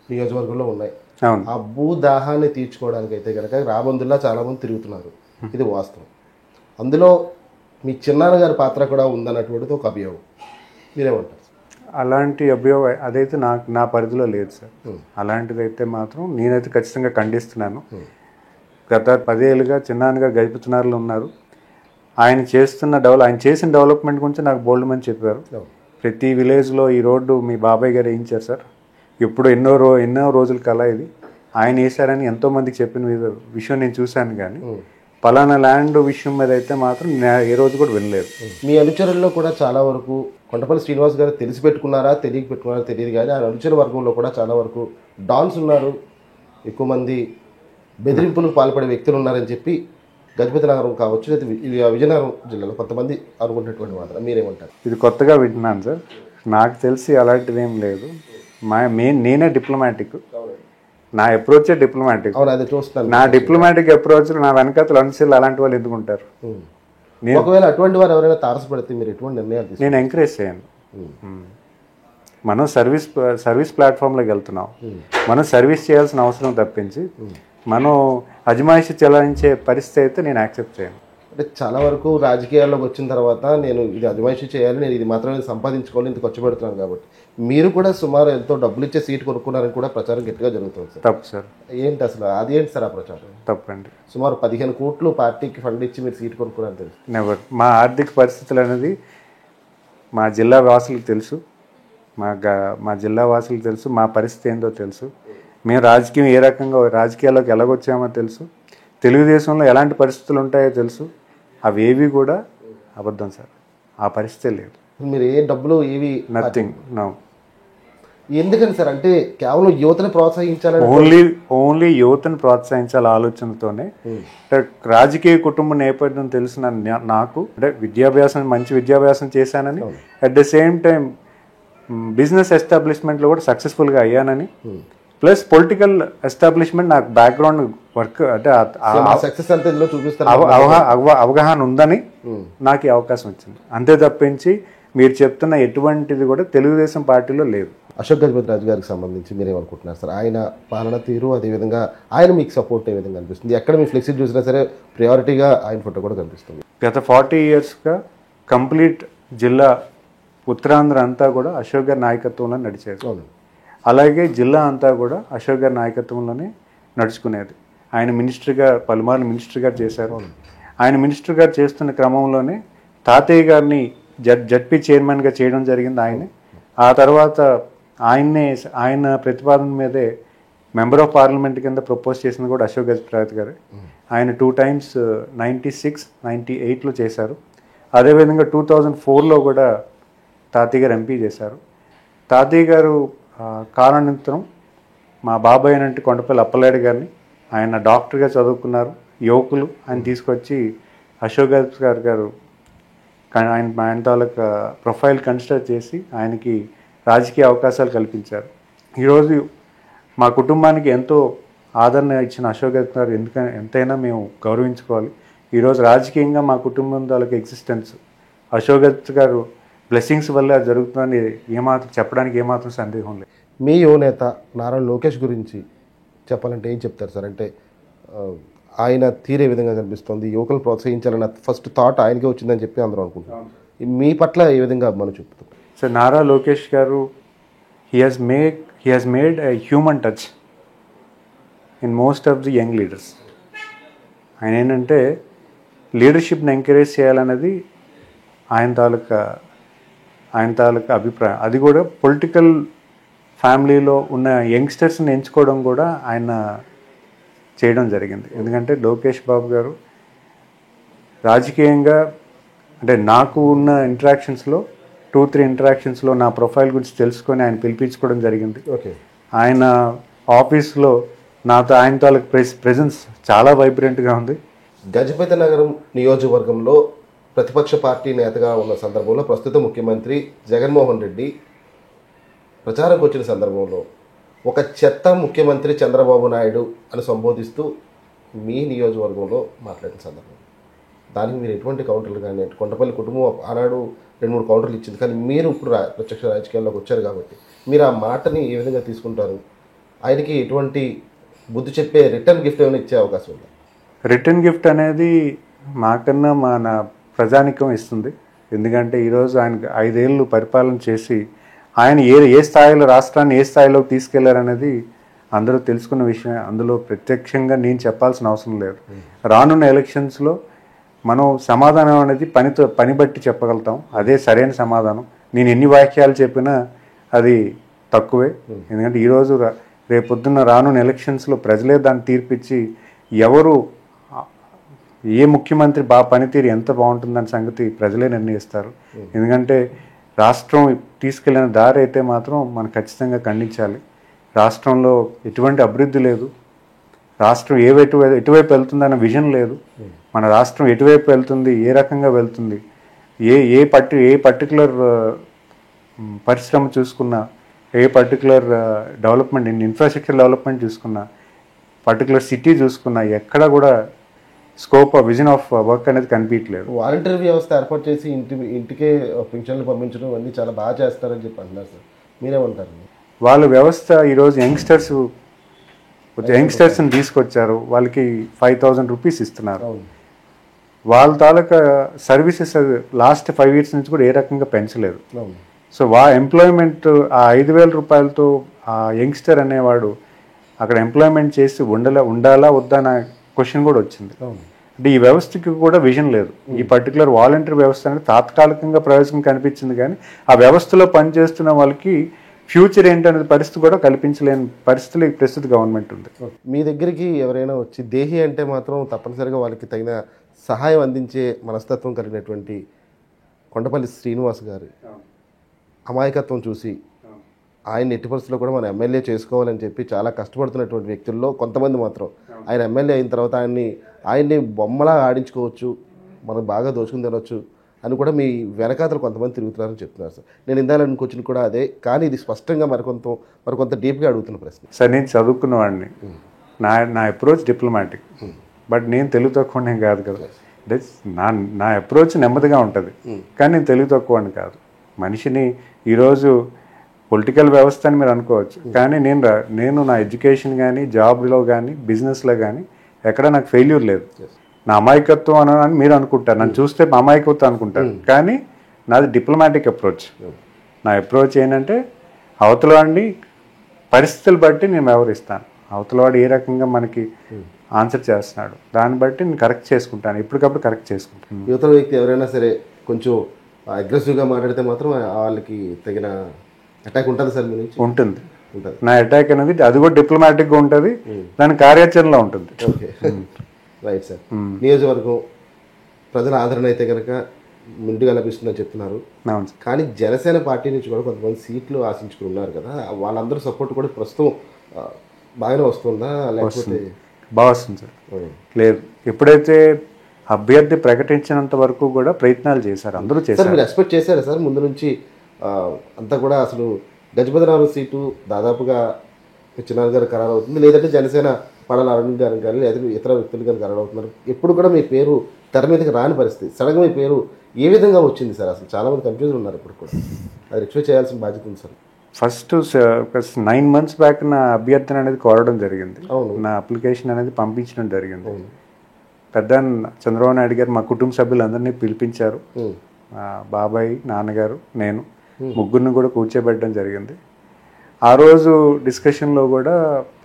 నియోజకవర్గంలో ఉన్నాయి. అవును, ఆ భూదాహాన్ని తీర్చుకోవడానికి అయితే కనుక రాబందుల్లా చాలామంది తిరుగుతున్నారు, ఇది వాస్తవం. అందులో మీ చిన్నాన్నగారి పాత్ర కూడా ఉందన్నటువంటిది ఒక అభియోగం, మీరేమంటారు? అలాంటి అభియోగం అదైతే నా పరిధిలో లేదు సార్. అలాంటిదైతే మాత్రం నేనైతే ఖచ్చితంగా ఖండిస్తున్నాను. గత 10 ఏళ్ళుగా చిన్నాన్నగారు గజపతినగర్లో ఉన్నారు. ఆయన చేసిన డెవలప్మెంట్ గురించి నాకు బోల్డ్ మంది చెప్పారు. ప్రతి విలేజ్లో ఈ రోడ్డు మీ బాబాయ్ గారు వేయించారు సార్, ఎప్పుడు ఎన్నో రోజుల కల ఇది, ఆయన వేశారని ఎంతోమందికి చెప్పిన విషయం నేను చూశాను. కానీ పలానా ల్యాండ్ విషయం మీద అయితే మాత్రం ఏ రోజు కూడా వినలేదు. మీ అనుచరుల్లో కూడా చాలా వరకు కొండపల్లి శ్రీనివాస్ గారు తెలిసి పెట్టుకున్నారా తెలియక పెట్టుకున్నారా తెలియదు, కానీ ఆ అనుచర వర్గంలో కూడా చాలా వరకు డాన్స్ ఉన్నారు, ఎక్కువ మంది బెదిరింపులకు పాల్పడే వ్యక్తులు ఉన్నారని చెప్పి గజపతి నగరం కావచ్చు లేదా విజయనగరం జిల్లాలో కొంతమంది అనుకుంటున్నటువంటి వాదన, మీరేమంటారు? ఇది కొత్తగా వింటున్నాను సార్, నాకు తెలిసి అలాంటిది ఏం లేదు. నేనే డిప్లొమాటిక్, నా అప్రోచే డిప్లొమాటిక్. అవును, అది చూస్తాను. నా డిప్లొమాటిక్ అప్రోచ్ నా వెనకాతలు అనుసరి అలాంటి వాళ్ళు ఎందుకు ఉంటారు? ఒకవేళ అటువంటి వారు ఎవరైనా తారసపడితే మీరు ఎటువంటి నిర్ణయాలు తీసుకుంటారు? నేను ఎంకరేజ్ చేయను. మనం సర్వీస్ ప్లాట్ఫామ్లోకి వెళ్తున్నాం, మనం సర్వీస్ చేయాల్సిన అవసరం తప్పించి మనం అజమాయిషి చెలాయించే పరిస్థితి అయితే నేను యాక్సెప్ట్ చేయను. అంటే చాలా వరకు రాజకీయాల్లోకి వచ్చిన తర్వాత నేను ఇది అజమాయిషి చేయాలి, నేను ఇది మాత్రమే సంపాదించుకోవాలి, ఇంత ఖర్చు పెడుతున్నాను కాబట్టి మీరు కూడా సుమారు ఎంతో డబ్బులు ఇచ్చే సీట్ కొనుక్కున్నారని కూడా ప్రచారం గట్టిగా జరుగుతుంది సార్. తప్పు సార్. ఏంటి అసలు అది ఏంటి సార్ ఆ ప్రచారం? తప్పండి. సుమారు 15 కోట్లు పార్టీకి ఫండ్ ఇచ్చి మీరు సీట్ కొనుక్కున్నారని తెలుసు. నెవర్. మా ఆర్థిక పరిస్థితులు అనేది మా జిల్లా వాసులకు తెలుసు, మా జిల్లా వాసులకు తెలుసు, మా పరిస్థితి ఏందో తెలుసు, మేము రాజకీయాల్లోకి ఎలాగొచ్చామో తెలుసు, తెలుగుదేశంలో ఎలాంటి పరిస్థితులు ఉంటాయో తెలుసు. అవేవి కూడా అబద్ధం సార్, ఆ పరిస్థితే లేదు. మీరు ఏ డబ్బులు ఏవి నథింగ్, నో. ఎందుకని సార్? అంటే కేవలం యువతని ప్రోత్సహించాలని, ఓన్లీ యువతను ప్రోత్సహించాల ఆలోచనతోనే. రాజకీయ కుటుంబ నేపథ్యం తెలిసిన నాకు, అంటే మంచి విద్యాభ్యాసం చేశానని, at the same time business ఎస్టాబ్లిష్మెంట్లో కూడా సక్సెస్ఫుల్గా అయ్యానని, ప్లస్ పొలిటికల్ ఎస్టాబ్లిష్మెంట్ నాకు బ్యాక్గ్రౌండ్ వర్క్ అంటే సక్సెస్ అంతా ఇందులో చూపిస్తారు, అవగాహన ఉందని నాకు ఈ అవకాశం వచ్చింది. అంతే తప్పించి మీరు చెప్తున్న ఎటువంటిది కూడా తెలుగుదేశం పార్టీలో లేదు. అశోక్ గజపతి రాజు గారికి సంబంధించి మీరేమనుకుంటున్నారు సార్? ఆయన పాలన తీరు, అదేవిధంగా ఆయన మీకు సపోర్ట్ ఏ విధంగా అనిపిస్తుంది? ఎక్కడ మీ ఫ్లెక్సీ చూసినా సరే ప్రయారిటీగా ఆయన ఫోటో కూడా కనిపిస్తుంది. గత 40 yearsగా కంప్లీట్ జిల్లా ఉత్తరాంధ్ర అంతా కూడా అశోక్ గారి నాయకత్వంలో నడిచేది. అలాగే జిల్లా అంతా కూడా అశోక్ గారి నాయకత్వంలోనే నడుచుకునేది. ఆయన పలుమార్లు మినిస్టర్గా చేశారు. ఆయన మినిస్టర్గా చేస్తున్న క్రమంలోనే తాతయ్య గారిని జడ్పీ చైర్మన్గా చేయడం జరిగింది ఆయనే. ఆ తర్వాత ఆయన ప్రతిపాదన మీదే మెంబర్ ఆఫ్ పార్లమెంట్ కింద ప్రపోజ్ చేసింది కూడా అశోక్ గజపతిరాజు గారే. ఆయన 2 times 96, 98లో చేశారు. అదేవిధంగా 2004లో కూడా తాతయ్య గారు ఎంపీ చేశారు. తాతయ్య గారు కాలానంతరం మా బాబాయ్ అంటే కొండపల్లి అప్పలనాయుడు గారిని, ఆయన డాక్టర్గా చదువుకున్నారు, యువకులు ఆయన తీసుకొచ్చి అశోక్ గజపతిరాజు గారు ఆయన తాలూకా ప్రొఫైల్ కన్సిడర్ చేసి ఆయనకి రాజకీయ అవకాశాలు కల్పించారు. ఈరోజు మా కుటుంబానికి ఎంతో ఆదరణ ఇచ్చిన అశోక్ గజపతిరాజు ఎంతైనా మేము గౌరవించుకోవాలి. ఈరోజు రాజకీయంగా మా కుటుంబం తాలూకా ఎగ్జిస్టెన్స్ అశోక్ గజపతి గారు బ్లెస్సింగ్స్ వల్ల జరుగుతుందని చెప్పడానికి ఏమాత్రం సందేహం లేదు. మీ యువనేత నారా లోకేష్ గురించి చెప్పాలంటే ఏం చెప్తారు సార్? అంటే ఆయన తీరే విధంగా కనిపిస్తుంది, యువకులు ప్రోత్సహించాలన్న ఫస్ట్ థాట్ ఆయనకే వచ్చిందని చెప్పి అందరూ అనుకుంటున్నాం. మీ పట్ల ఏ విధంగా మనం చెప్తాం? సార్, నారా లోకేష్ గారు he has made a human touch in most of the young leaders. ఆయన ఏంటంటే లీడర్షిప్ని ఎంకరేజ్ చేయాలన్నది ఆయన తాలూకా అభిప్రాయం. అది కూడా పొలిటికల్ ఫ్యామిలీలో ఉన్న యంగ్స్టర్స్ని ఎంచుకోవడం కూడా ఆయన చేయడం జరిగింది. ఎందుకంటే లోకేష్ బాబు గారు రాజకీయంగా అంటే నాకు ఉన్న ఇంటరాక్షన్స్లో 2-3 ఇంటరాక్షన్స్లో నా ప్రొఫైల్ గురించి తెలుసుకొని ఆయన పిలిపించుకోవడం జరిగింది. ఓకే. ఆయన ఆఫీస్లో ఆయన తాలూకు ప్రెజెన్స్ చాలా వైబ్రెంట్గా ఉంది. గజపతి నగరం నియోజకవర్గంలో ప్రతిపక్ష పార్టీ నేతగా ఉన్న సందర్భంలో ప్రస్తుత ముఖ్యమంత్రి జగన్మోహన్ రెడ్డి ప్రచారంకి వచ్చిన సందర్భంలో ఒక చెత్త ముఖ్యమంత్రి చంద్రబాబు నాయుడు అని సంబోధిస్తూ మీ నియోజకవర్గంలో మాట్లాడిన సందర్భం, దానికి మీరు ఎటువంటి కౌంటర్లు కానీ, కొండపల్లి కుటుంబం ఆనాడు 2-3 కౌంటర్లు ఇచ్చింది, కానీ మీరు ఇప్పుడు ప్రత్యక్ష రాజకీయాల్లోకి వచ్చారు కాబట్టి మీరు ఆ మాటని ఏ విధంగా తీసుకుంటారు? ఆయనకి ఎటువంటి బుద్ధి చెప్పే రిటర్న్ గిఫ్ట్ ఏమైనా ఇచ్చే అవకాశం ఉందా? రిటర్న్ గిఫ్ట్ అనేది మాకన్నా మన ప్రజానికం ఇస్తుంది. ఎందుకంటే ఈరోజు ఆయనకు 5 ఏళ్ళు పరిపాలన చేసి ఆయన ఏ స్థాయిలో రాష్ట్రాన్ని ఏ స్థాయిలోకి తీసుకెళ్లారనేది అందరూ తెలుసుకున్న విషయం. అందులో ప్రత్యక్షంగా నేను చెప్పాల్సిన అవసరం లేదు. రానున్న ఎలక్షన్స్లో మనం సమాధానం అనేది పని బట్టి చెప్పగలుగుతాం. అదే సరైన సమాధానం. నేను ఎన్ని వాక్యాలు చెప్పినా అది తక్కువే. ఎందుకంటే ఈరోజు రేపొద్దున్న రానున్న ఎలక్షన్స్లో ప్రజలే దాన్ని తీర్పిచ్చి ఎవరు ఏ ముఖ్యమంత్రి పనితీరు ఎంత బాగుంటుందన్న సంగతి ప్రజలే నిర్ణయిస్తారు. ఎందుకంటే రాష్ట్రం తీసుకెళ్లిన దారి అయితే మాత్రం మనం ఖచ్చితంగా ఖండించాలి. రాష్ట్రంలో ఎటువంటి అభివృద్ధి లేదు, రాష్ట్రం ఎటువైపు వెళ్తుందన్న విజన్ లేదు. మన రాష్ట్రం ఎటువైపు వెళ్తుంది, ఏ రకంగా వెళ్తుంది, ఏ పర్టికులర్ పరిశ్రమ చూసుకున్నా, ఏ పర్టికులర్ డెవలప్మెంట్ ఇన్ఫ్రాస్ట్రక్చర్ డెవలప్మెంట్ చూసుకున్నా, పర్టికులర్ సిటీ చూసుకున్నా ఎక్కడ కూడా స్కోప్ విజన్ ఆఫ్ వర్క్ అనేది కనిపించలేదు. వాలంటీర్ వ్యవస్థ ఏర్పాటు చేసి ఇంటికే పింఛన్లు పంపించడం అన్నీ చాలా బాగా చేస్తారని చెప్పి అంటున్నారు సార్, మీరేమంటారు? వాళ్ళ వ్యవస్థ ఈరోజు యంగ్స్టర్స్ని తీసుకొచ్చారు, వాళ్ళకి 5,000 రూపీస్ ఇస్తున్నారు. వాళ్ళ తాలూకా సర్వీసెస్ లాస్ట్ 5 years నుంచి కూడా ఏ రకంగా పెంచలేదు. సో ఎంప్లాయ్మెంట్ ఆ 5,000 రూపాయలతో ఆ యంగ్స్టర్ అనేవాడు అక్కడ ఎంప్లాయ్మెంట్ చేసి ఉండాలా వద్దా అన్న క్వశ్చన్ కూడా వచ్చింది. అంటే ఈ వ్యవస్థకి కూడా విజన్ లేదు. ఈ పర్టికులర్ వాలంటీర్ వ్యవస్థ అనేది తాత్కాలికంగా ప్రయోజనం కనిపించింది, కానీ ఆ వ్యవస్థలో పనిచేస్తున్న వాళ్ళకి ఫ్యూచర్ ఏంటనేది పరిస్థితి కూడా కల్పించలేని పరిస్థితులు ఈ ప్రస్తుత గవర్నమెంట్ ఉంది. మీ దగ్గరికి ఎవరైనా వచ్చి దేహి అంటే మాత్రం తప్పనిసరిగా వాళ్ళకి తగిన సహాయం అందించే మనస్తత్వం కలిగినటువంటి కొండపల్లి శ్రీనివాస్ గారు అమాయకత్వం చూసి ఆయన ఎట్టి పరిస్థితుల్లో కూడా మన ఎమ్మెల్యే చేసుకోవాలని చెప్పి చాలా కష్టపడుతున్నటువంటి వ్యక్తుల్లో కొంతమంది మాత్రం ఆయన ఎమ్మెల్యే అయిన తర్వాత ఆయన్ని బొమ్మలా ఆడించుకోవచ్చు, మనం బాగా దోచుకుని తినవచ్చు అని కూడా మీ వెనకాతలు కొంతమంది తిరుగుతున్నారని చెప్తున్నారు సార్. నేను ఇందాలని క్వశ్చన్ కూడా అదే, కానీ ఇది స్పష్టంగా మరికొంత డీప్గా అడుగుతున్న ప్రశ్న. సార్, నేను చదువుకున్నవాడిని, నా అప్రోచ్ డిప్లొమాటిక్, బట్ నేను తెలుగు తక్కువ కాదు కదా. నా అప్రోచ్ నెమ్మదిగా ఉంటుంది, కానీ నేను తెలుగు తక్కువని కాదు. మనిషిని ఈరోజు పొలిటికల్ వ్యవస్థ అని మీరు అనుకోవచ్చు, కానీ నేను నా ఎడ్యుకేషన్ కానీ, జాబ్లో కానీ, బిజినెస్లో కానీ ఎక్కడ నాకు ఫెయిల్యూర్ లేదు. నా అమాయకత్వం అని మీరు అనుకుంటారు, నన్ను చూస్తే అమాయకత్వం అనుకుంటారు, కానీ నాది డిప్లొమాటిక్ అప్రోచ్. నా అప్రోచ్ ఏంటంటే అవతలవాడిని పరిస్థితులు బట్టి నేను వ్యవహరిస్తాను. అవతలవాడు ఏ రకంగా మనకి ఆన్సర్ చేస్తున్నాడు దాన్ని బట్టి నేను కరెక్ట్ చేసుకుంటాను, ఎప్పటికప్పుడు కరెక్ట్ చేసుకుంటాను. యువతల వ్యక్తి ఎవరైనా సరే కొంచెం అగ్రెసివ్గా మాట్లాడితే మాత్రం వాళ్ళకి తగిన అటాక్ ఉంటుంది సార్ మీ నుంచి? ఉంటుంది. ఉంటుంది. నా అటాక్ అనేది అది కూడా డిప్లొమాటిక్గా ఉంటుంది, దాని కార్యాచరణలో ఉంటుంది. Okay, right sir. నియోజకవర్గం ప్రజల ఆదరణ అయితే కనుక ముందుగా లభిస్తుందని చెప్తున్నారు. అవును సార్. కానీ జనసేన పార్టీ నుంచి కూడా కొంతమంది సీట్లు ఆశించుకుని ఉన్నారు కదా, వాళ్ళందరూ సపోర్ట్ కూడా ప్రస్తుతం బాగానే వస్తుందా లేకపోతే? బాగా వస్తుంది సార్. లేదు, ఎప్పుడైతే అభ్యర్థి ప్రకటించినంత వరకు కూడా ప్రయత్నాలు చేశారు, అందరూ సార్ చేశారు. మీరు ఎక్స్పెక్ట్ చేశారా సార్ ముందు నుంచి అంతా కూడా అసలు గజపతిరావు సీటు దాదాపుగా చిన్నారు గారు ఖరారు అవుతుంది, లేదంటే జనసేన పడాల అరుణ్ గారు కానీ లేదా ఇతర వ్యక్తులు కానీ ఖరారు అవుతున్నారు? ఎప్పుడు కూడా మీ పేరు తెర మీదకి రాని పరిస్థితి, సడన్గా మీ పేరు ఏ విధంగా వచ్చింది సార్? అసలు చాలా మంది కన్ఫ్యూజన్ ఉన్నారు ఇప్పుడు కూడా, అది రిక్వెస్ట్ చేయాల్సిన బాధ్యత ఉంది సార్. ఫస్ట్ 9 months బ్యాక్ నా అభ్యర్థన అనేది కోరడం జరిగింది. అవును. నా అప్లికేషన్ అనేది పంపించడం జరిగింది. పెద్ద చంద్రబాబు నాయుడు గారు మా కుటుంబ సభ్యులందరినీ పిలిపించారు. మా బాబాయ్, నాన్నగారు, నేను ముగ్గురిని కూడా కూర్చోబెట్టడం జరిగింది. ఆ రోజు డిస్కషన్లో కూడా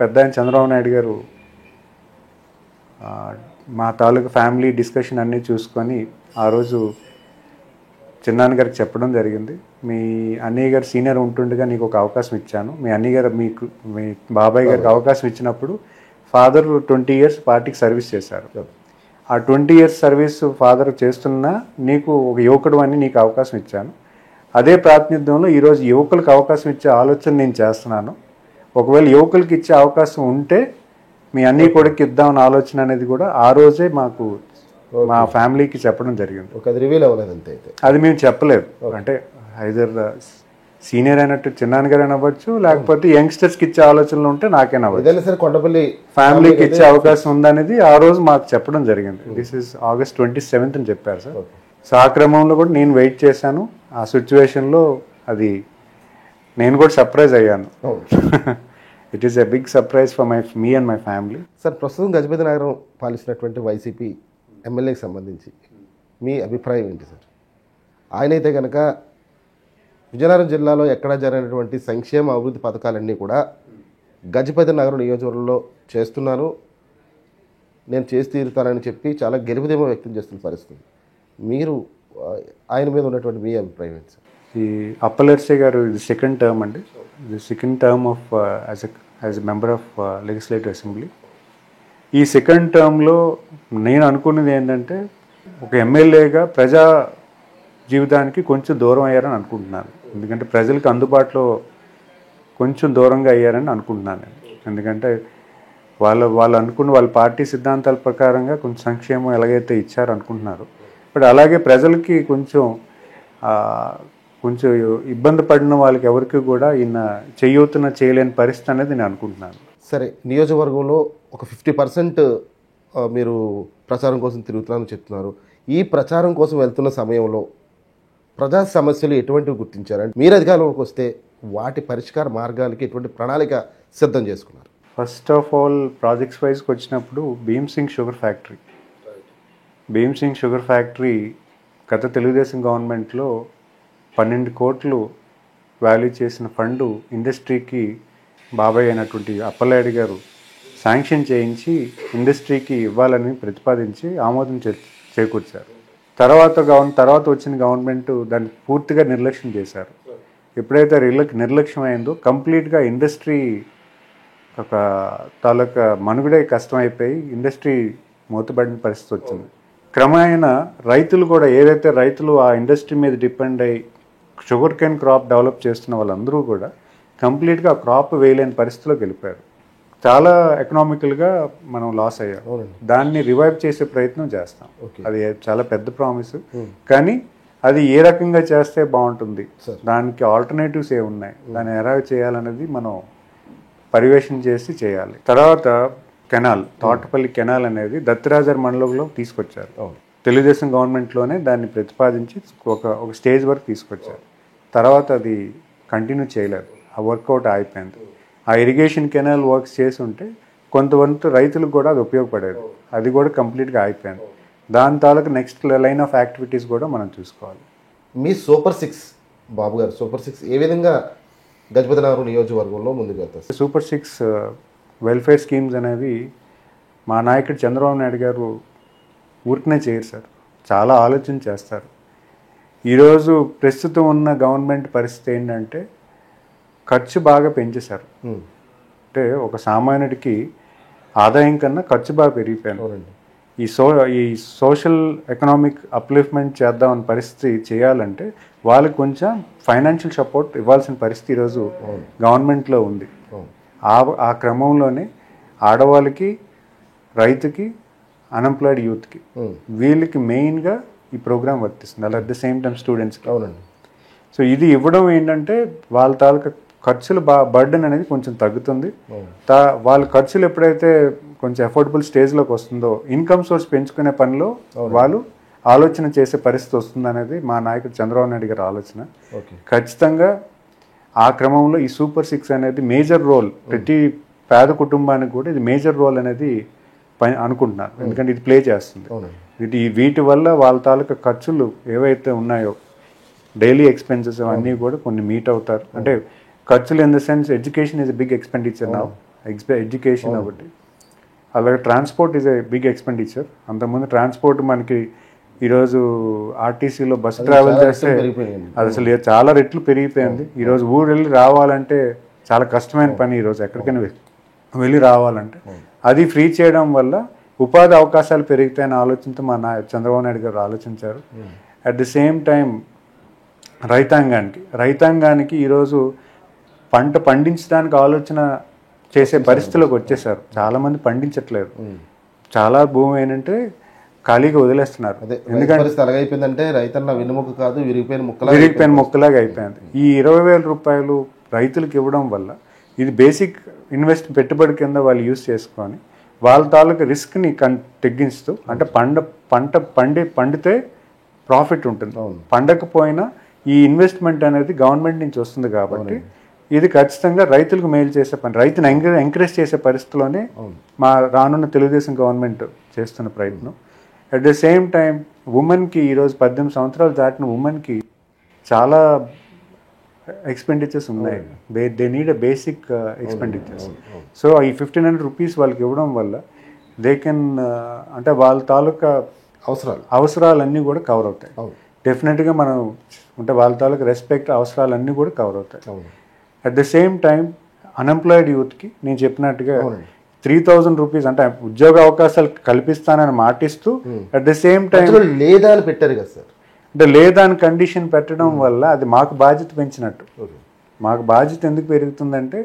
పెద్ద చంద్రబాబు నాయుడు గారు మా తాలూకు ఫ్యామిలీ డిస్కషన్ అన్నీ చూసుకొని ఆ రోజు చిన్నాన్న గారికి చెప్పడం జరిగింది. మీ అన్నయ్య గారు సీనియర్ ఉంటుండగా నీకు ఒక అవకాశం ఇచ్చాను, మీ అన్నయ్య గారు మీ బాబాయ్ గారికి అవకాశం ఇచ్చినప్పుడు ఫాదర్ 20 years పార్టీకి సర్వీస్ చేశారు. ఆ 20 years సర్వీస్ ఫాదర్ చేస్తున్నా నీకు ఒక యువకుడు అని నీకు అవకాశం ఇచ్చాను. అదే ప్రాతినిధ్యంలో ఈరోజు యువకులకు అవకాశం ఇచ్చే ఆలోచన నేను చేస్తున్నాను. ఒకవేళ యువకులకి ఇచ్చే అవకాశం ఉంటే మీ అన్నయ్య కొడుకు ఇద్దామన్న ఆలోచన అనేది కూడా ఆ రోజే మాకు మా ఫ్యామిలీకి చెప్పడం జరిగింది. అది రివీల్ అవ్వలేదు అంతే. అది మేము చెప్పలేదు, అంటే ఐదర్ సీనియర్ అయినట్టు చిన్నాన్నగారు అవ్వచ్చు, లేకపోతే యంగ్స్టర్స్కి ఇచ్చే ఆలోచనలు ఉంటే నాకేనా ఏదైనా సరే కొండపల్లి ఫ్యామిలీకి ఇచ్చే అవకాశం ఉందనేది ఆ రోజు మాకు చెప్పడం జరిగింది. దిస్ ఇస్ August 27th అని చెప్పారు సార్. సో ఆ క్రమంలో కూడా నేను వెయిట్ చేశాను. ఆ సిచ్యువేషన్లో అది నేను కూడా సర్ప్రైజ్ అయ్యాను. It is a big surprise for me and my family. Sir, ప్రస్తుతం గజపతి నగరం పాలిస్తున్నటువంటి వైసీపీ ఎమ్మెల్యేకి సంబంధించి మీ అభిప్రాయం ఏంటి సార్? ఆయనైతే కనుక విజయనగరం జిల్లాలో ఎక్కడ జరిగినటువంటి సంక్షేమ అభివృద్ధి పథకాలన్నీ కూడా గజపతి నగరం నియోజకవర్గంలో చేస్తున్నాను, నేను చేసి తీరుతానని చెప్పి చాలా గెలుపుదేమో వ్యక్తం చేస్తున్న పరిస్థితి. మీరు ఆయన మీద ఉన్నటువంటి మీ అభిప్రాయం ఏంటి సార్? ఈ అప్పలర్సే గారు ఇది 2nd term అండి. ఇది 2nd term of as a member of legislative assembly. ఈ 2nd termలో నేను అనుకున్నది ఏంటంటే ఒక ఎమ్మెల్యేగా ప్రజా జీవితానికి కొంచెం దూరం అయ్యారని అనుకుంటున్నాను. ఎందుకంటే ప్రజలకు అందుబాటులో కొంచెం దూరంగా అయ్యారని అనుకుంటున్నాను. ఎందుకంటే వాళ్ళు అనుకున్న వాళ్ళ పార్టీ సిద్ధాంతాల ప్రకారంగా కొంచెం సంక్షేమం ఎలాగైతే ఇచ్చారు అనుకుంటున్నారు, బట్ అలాగే ప్రజలకి కొంచెం ఇబ్బంది పడిన వాళ్ళకి ఎవరికి కూడా ఈయన చేయవుతున్న చేయలేని పరిస్థితి అనేది నేను అనుకుంటున్నాను. సరే, నియోజకవర్గంలో ఒక 50% మీరు ప్రచారం కోసం తిరుగుతున్నారని చెప్తున్నారు. ఈ ప్రచారం కోసం వెళ్తున్న సమయంలో ప్రజా సమస్యలు ఎటువంటివి గుర్తించారంటే మీరు అధికారంలోకి వస్తే వాటి పరిష్కార మార్గాలకి ఎటువంటి ప్రణాళిక సిద్ధం చేసుకున్నారు? ఫస్ట్ ఆఫ్ ఆల్ ప్రాజెక్ట్స్ వైజ్కి వచ్చినప్పుడు భీమ్ సింగ్ షుగర్ ఫ్యాక్టరీ గత తెలుగుదేశం గవర్నమెంట్లో 12 కోట్లు వాల్యూ చేసిన ఫండు ఇండస్ట్రీకి బాబాయ్ అయినటువంటి అప్పలనాయుడు గారు శాంక్షన్ చేయించి ఇండస్ట్రీకి ఇవ్వాలని ప్రతిపాదించి ఆమోదం చేకూర్చారు. తర్వాత వచ్చిన గవర్నమెంట్ దాన్ని పూర్తిగా నిర్లక్ష్యం చేశారు. ఎప్పుడైతే నిర్లక్ష్యం అయిందో కంప్లీట్గా ఇండస్ట్రీ ఒక తాలూకా మనుగడే కష్టమైపోయి ఇండస్ట్రీ మూతబడిన పరిస్థితి వచ్చింది. క్రమేణా రైతులు కూడా ఏదైతే రైతులు ఆ ఇండస్ట్రీ మీద డిపెండ్ అయ్యి షుగర్ కేన్ క్రాప్ డెవలప్ చేస్తున్న వాళ్ళందరూ కూడా కంప్లీట్గా ఆ క్రాప్ వేయలేని పరిస్థితిలోకి వెళ్ళిపోయారు. చాలా ఎకనామికల్గా మనం లాస్ అయ్యాం. దాన్ని రివైవ్ చేసే ప్రయత్నం చేస్తాం. అది చాలా పెద్ద ప్రామిస్, కానీ అది ఏ రకంగా చేస్తే బాగుంటుంది, దానికి ఆల్టర్నేటివ్స్ ఏ ఉన్నాయి, దాన్ని ఎలా చేయాలనేది మనం పర్యవేక్షణ చేసి చేయాలి. తర్వాత తోటపల్లి కెనాల్ అనేది దత్తరాజర్ మండలంలో తీసుకొచ్చారు. తెలుగుదేశం గవర్నమెంట్లోనే దాన్ని ప్రతిపాదించి ఒక స్టేజ్ వరకు తీసుకొచ్చారు. తర్వాత అది కంటిన్యూ చేయలేదు, ఆ వర్కౌట్ అయిపోయింది. ఆ ఇరిగేషన్ కెనాల్ వర్క్స్ చేసి ఉంటే కొంతవంతు రైతులకు కూడా అది ఉపయోగపడేది. అది కూడా కంప్లీట్గా అయిపోయింది. దాని తాలూకు నెక్స్ట్ లైన్ ఆఫ్ యాక్టివిటీస్ కూడా మనం చూసుకోవాలి. మీ సూపర్ 6 బాబు గారు, సూపర్ 6 ఏ విధంగా గజపతి నగరం నియోజకవర్గంలో ముందుకు వెళ్తారు? సూపర్ 6 వెల్ఫేర్ స్కీమ్స్ అనేవి మా నాయకుడు చంద్రబాబు నాయుడు గారు ఊరికనే చేయరు సార్, చాలా ఆలోచన చేస్తారు. ఈరోజు ప్రస్తుతం ఉన్న గవర్నమెంట్ పరిస్థితి ఏంటంటే ఖర్చు బాగా పెంచేశారు. అంటే ఒక సామాన్యుడికి ఆదాయం కన్నా ఖర్చు బాగా పెరిగిపోయాను. అవునండి. ఈ సోషల్ ఎకనామిక్ అప్లిఫ్ట్మెంట్ చేద్దామని పరిస్థితి చేయాలంటే వాళ్ళకి కొంచెం ఫైనాన్షియల్ సపోర్ట్ ఇవ్వాల్సిన పరిస్థితి ఈరోజు గవర్నమెంట్లో ఉంది. ఆ క్రమంలోనే ఆడవాళ్ళకి, రైతుకి, అన్ఎంప్లాయిడ్ యూత్కి వీళ్ళకి మెయిన్గా ఈ ప్రోగ్రామ్ వర్తిస్తుంది. అలా అట్ ద సేమ్ టైం స్టూడెంట్స్కి. అవునండి. సో ఇది ఇవ్వడం ఏంటంటే వాళ్ళ తాలూకా ఖర్చులు బర్డెన్ అనేది కొంచెం తగ్గుతుంది. వాళ్ళ ఖర్చులు ఎప్పుడైతే కొంచెం అఫోర్డబుల్ స్టేజ్లోకి వస్తుందో ఇన్కమ్ సోర్స్ పెంచుకునే పనిలో వాళ్ళు ఆలోచన చేసే పరిస్థితి వస్తుంది అనేది మా నాయకుడు చంద్రబాబు నాయుడు గారి ఆలోచన. ఖచ్చితంగా ఆ క్రమంలో ఈ సూపర్ 6 అనేది మేజర్ రోల్, ప్రతి పేద కుటుంబానికి కూడా ఇది మేజర్ రోల్ అనేది అనుకుంటున్నాను. ఎందుకంటే ఇది ప్లే చేస్తుంది. వీటి వల్ల వాళ్ళ తాలూకా ఖర్చులు ఏవైతే ఉన్నాయో డైలీ ఎక్స్పెన్సెస్ అవన్నీ కూడా కొన్ని మీట్ అవుతారు. అంటే ఖర్చులు in the sense education is a big expenditure నా ఎడ్యుకేషన్ ఒకటి. అలాగే transport is a big expenditure. అంతకుముందు ట్రాన్స్పోర్ట్ మనకి ఈరోజు ఆర్టీసీలో బస్సు ట్రావెల్ చేస్తే అది అసలు చాలా రెట్లు పెరిగిపోయింది. ఈరోజు ఊరు వెళ్ళి రావాలంటే చాలా కష్టమైన పని. ఈరోజు ఎక్కడికైనా వెళ్ళి రావాలంటే అది ఫ్రీ చేయడం వల్ల ఉపాధి అవకాశాలు పెరుగుతాయనే ఆలోచనతో మా చంద్రబాబు నాయుడు గారు ఆలోచించారు. అట్ ది సేమ్ టైం రైతాంగానికి ఈరోజు పంట పండించడానికి ఆలోచన చేసే పరిస్థితులకు వచ్చేసారు. చాలామంది పండించట్లేదు. చాలా భూమి ఏంటంటే ఖాళీగా వదిలేస్తున్నారు. ఎందుకంటే అలాగైపోయిందంటే రైతన్న వెన్నుముక కాదు, విరిగిపోయిన మొక్కలాగా అయిపోయింది. ఈ 20,000 రూపాయలు రైతులకు ఇవ్వడం వల్ల ఇది బేసిక్ పెట్టుబడి కింద వాళ్ళు యూజ్ చేసుకొని వాళ్ళ తాలూకు రిస్క్ని తగ్గిస్తూ, అంటే పంట పండితే ప్రాఫిట్ ఉంటుంది, పండకపోయినా ఈ ఇన్వెస్ట్మెంట్ అనేది గవర్నమెంట్ నుంచి వస్తుంది కాబట్టి ఇది ఖచ్చితంగా రైతులకు మేలు చేసే పని. రైతుని ఎంకరేజ్ చేసే పరిస్థితిలోనే మా రానున్న తెలుగుదేశం గవర్నమెంట్ చేస్తున్న ప్రయత్నం. అట్ ద సేమ్ టైం ఉమెన్కి ఈరోజు 18 సంవత్సరాలు దాటిన ఉమెన్కి చాలా ఎక్స్పెండిచర్స్ ఉన్నాయి. They need a basic expenditures. So ఈ 1,500 రూపీస్ వాళ్ళకి ఇవ్వడం వల్ల దే కెన్ అంటే వాళ్ళ తాలూకా అవసరాలన్నీ కూడా కవర్ అవుతాయి. డెఫినెట్గా మనం అంటే వాళ్ళ తాలూకా రెస్పెక్ట్ అవసరాలన్నీ కూడా కవర్ అవుతాయి. At the same time unemployed యూత్కి నేను చెప్పినట్టుగా 3,000 రూపీస్ అంటే ఉద్యోగ అవకాశాలు కల్పిస్తానని మాటిస్తూ అట్ ద సేమ్ టైం లేదా అని పెట్టారు కదా సార్. అంటే లేదా అని కండిషన్ పెట్టడం వల్ల అది మాకు బాధ్యత పెంచినట్టు. మాకు బాధ్యత ఎందుకు పెరుగుతుందంటే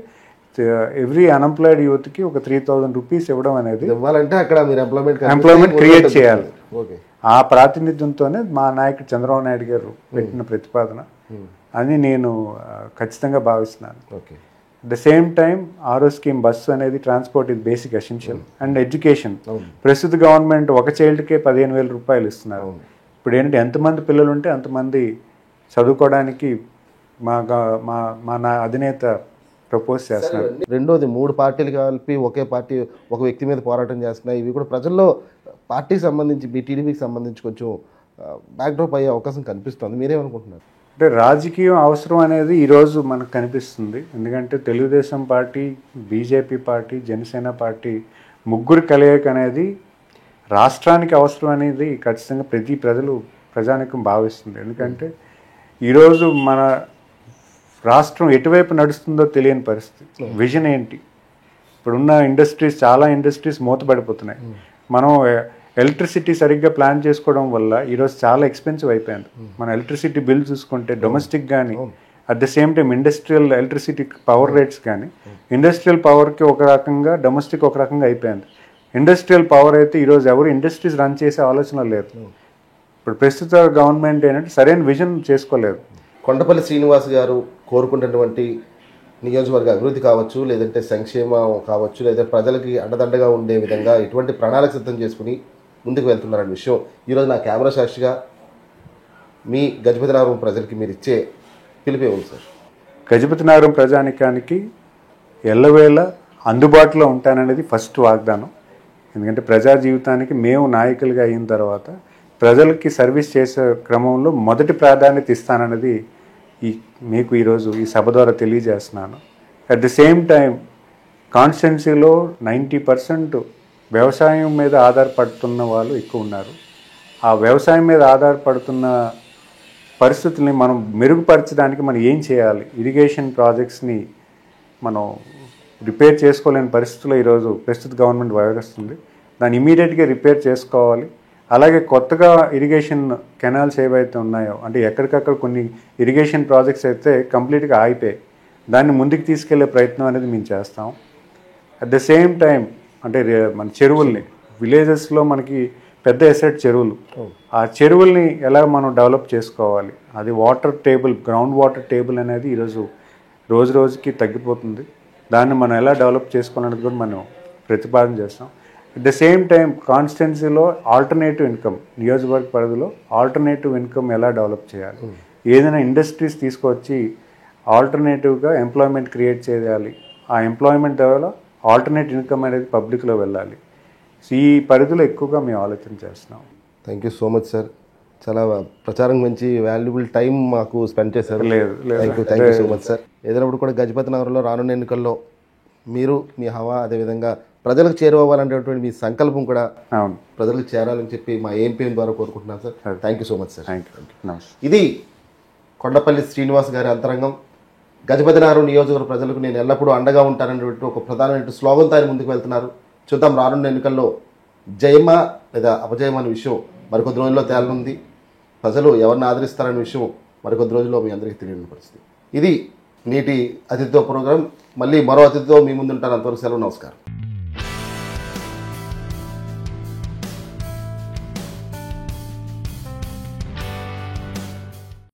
ఎవ్రీ అన్ఎంప్లాయిడ్ యూత్కి ఒక 3,000 రూపీస్ ఇవ్వడం అనేది ఇవ్వాలంటే అక్కడ మీరు ఎంప్లాయ్మెంట్ క్రియేట్ చేయాలి. ఆ ప్రాతినిధ్యంతోనే మా నాయకుడు చంద్రబాబు నాయుడు గారు పెట్టిన ప్రతిపాదన అని నేను ఖచ్చితంగా భావిస్తున్నాను. అట్ ద సేమ్ టైం ఆరో స్కీమ్ బస్సు అనేది ట్రాన్స్పోర్ట్ ఇది బేసిక్ ఎసెన్షియల్. అండ్ ఎడ్యుకేషన్ ప్రస్తుత గవర్నమెంట్ ఒక చైల్డ్కే 15,000 రూపాయలు ఇస్తున్నారు. ఇప్పుడు ఏంటంటే ఎంతమంది పిల్లలు ఉంటే అంతమంది చదువుకోవడానికి మా నా అధినేత ప్రపోజ్ చేస్తున్నారు. రెండోది 3 పార్టీలు కలిపి ఒకే పార్టీ ఒక వ్యక్తి మీద పోరాటం చేస్తున్నాయి. ఇవి కూడా ప్రజల్లో పార్టీకి సంబంధించి మీ టీడీపీకి సంబంధించి కొంచెం బ్యాక్డ్రాప్ అయ్యే అవకాశం కనిపిస్తుంది. మీరేమనుకుంటున్నారు? అంటే రాజకీయం అవసరం అనేది ఈరోజు మనకు కనిపిస్తుంది. ఎందుకంటే Telugu Desam party, BJP party, Janasena party ముగ్గురు కలయిక అనేది రాష్ట్రానికి అవసరం అనేది ఖచ్చితంగా ప్రజానికం భావిస్తుంది. ఎందుకంటే ఈరోజు మన రాష్ట్రం ఎటువైపు నడుస్తుందో తెలియని పరిస్థితి. విజన్ ఏంటి? ఇప్పుడున్న చాలా ఇండస్ట్రీస్ మూతపడిపోతున్నాయి. మనం ఎలక్ట్రిసిటీ సరిగ్గా ప్లాన్ చేసుకోవడం వల్ల ఈరోజు చాలా ఎక్స్పెన్సివ్ అయిపోయింది. మన ఎలక్ట్రిసిటీ బిల్ చూసుకుంటే డొమెస్టిక్ కానీ at the same time industrial electricity power rates కానీ ఇండస్ట్రియల్ పవర్కి ఒక రకంగా, డొమెస్టిక్ ఒక రకంగా అయిపోయింది. ఇండస్ట్రియల్ పవర్ అయితే ఈరోజు ఎవరు ఇండస్ట్రీస్ రన్ చేసే ఆలోచన లేదు. ఇప్పుడు ప్రస్తుత గవర్నమెంట్ ఏంటంటే సరైన విజన్ చేసుకోలేదు. కొండపల్లి శ్రీనివాస్ గారు కోరుకున్నటువంటి నియోజకవర్గ అభివృద్ధి కావచ్చు, లేదంటే సంక్షేమం కావచ్చు, లేదా ప్రజలకి అండదండగా ఉండే విధంగా ఎటువంటి ప్రణాళిక సిద్ధం చేసుకుని ముందుకు వెళ్తున్నారనే విషయం ఈరోజు నా కెమెరా సాక్షిగా మీ గజపతినగరం ప్రజలకి మీరు ఇచ్చే పిలిపే ఉంది సార్. గజపతినగరం ప్రజానికానికి ఎల్లవేళ అందుబాటులో ఉంటాననేది ఫస్ట్ వాగ్దానం. ఎందుకంటే ప్రజా జీవితానికి మేము నాయకులుగా అయిన తర్వాత ప్రజలకి సర్వీస్ చేసే క్రమంలో మొదటి ప్రాధాన్యత ఇస్తానన్నది మీకు ఈరోజు ఈ సభ ద్వారా తెలియజేస్తున్నాను. అట్ ది సేమ్ టైం కాన్స్టిట్యున్సీలో 90% వ్యవసాయం మీద ఆధారపడుతున్న వాళ్ళు ఎక్కువ ఉన్నారు. ఆ వ్యవసాయం మీద ఆధారపడుతున్న పరిస్థితుల్ని మనం మెరుగుపరచడానికి మనం ఏం చేయాలి, ఇరిగేషన్ ప్రాజెక్ట్స్ని మనం రిపేర్ చేసుకోలేని పరిస్థితుల్లో ఈరోజు ప్రస్తుత గవర్నమెంట్ వ్యవహరిస్తుంది. దాన్ని ఇమీడియట్గా రిపేర్ చేసుకోవాలి. అలాగే కొత్తగా ఇరిగేషన్ కెనాల్స్ ఏవైతే ఉన్నాయో, అంటే ఎక్కడికక్కడ కొన్ని ఇరిగేషన్ ప్రాజెక్ట్స్ అయితే కంప్లీట్గా ఆగిపోయాయి, దాన్ని ముందుకు తీసుకెళ్లే ప్రయత్నం అనేది మేము చేస్తాం. అట్ ద సేమ్ టైం అంటే మన చెరువుల్ని, విలేజెస్లో మనకి పెద్ద ఎసెట్ చెరువులు, ఆ చెరువుల్ని ఎలా మనం డెవలప్ చేసుకోవాలి, అది water table, ground water table అనేది ఈరోజు రోజు రోజుకి తగ్గిపోతుంది. దాన్ని మనం ఎలా డెవలప్ చేసుకోవాలనేది కూడా మనం ప్రతిపాదన చేస్తాం. అట్ ద సేమ్ టైం కాన్స్టిట్యున్సీలో ఆల్టర్నేటివ్ ఇన్కమ్, నియోజకవర్గ పరిధిలో ఆల్టర్నేటివ్ ఇన్కమ్ ఎలా డెవలప్ చేయాలి, ఏదైనా ఇండస్ట్రీస్ తీసుకొచ్చి ఆల్టర్నేటివ్గా ఎంప్లాయ్మెంట్ క్రియేట్ చేయాలి, ఆ ఎంప్లాయ్మెంట్ ద్వారా ఆల్టర్నేట్ ఇన్కమ్ అనేది పబ్లిక్లో వెళ్ళాలి. ఈ పరిధిలో ఎక్కువగా మేము ఆలోచన చేస్తున్నాం. Thank you so much sir. చాలా ప్రచారం మంచి వాల్యుబుల్ టైం మాకు స్పెండ్ చేశారు. Thank you so much sir. ఏదైనప్పుడు కూడా గజపతి నగరంలో రానున్న ఎన్నికల్లో మీరు మీ హవా, అదేవిధంగా ప్రజలకు చేరువవ్వాలనేటువంటి మీ సంకల్పం కూడా ప్రజలకు చేరాలని చెప్పి మా ఏఎంపీఎం ద్వారా కోరుకుంటున్నాను sir. Thank you so much sir. ఇది కొండపల్లి శ్రీనివాస్ గారి అంతరంగం. గజపతి నగరం నియోజకవర్గ ప్రజలకు నేను ఎల్లప్పుడూ అండగా ఉంటాననేటువంటి ఒక ప్రధానమైన స్లోగన్తో ఆయన ముందుకు వెళ్తున్నారు. చూద్దాం రానున్న ఎన్నికల్లో జయమా లేదా అపజయం అనే విషయం మరికొద్ది రోజుల్లో తేలనుంది. ప్రజలు ఎవరిని ఆదరిస్తారనే విషయం మరికొద్ది రోజుల్లో మీ అందరికీ తెలియని పరిస్థితి. ఇది నేటి అతిథితో ప్రోగ్రాం. మళ్ళీ మరో అతిథితో మీ ముందుంటాను. అంతవరకు సెలవు. నమస్కారం.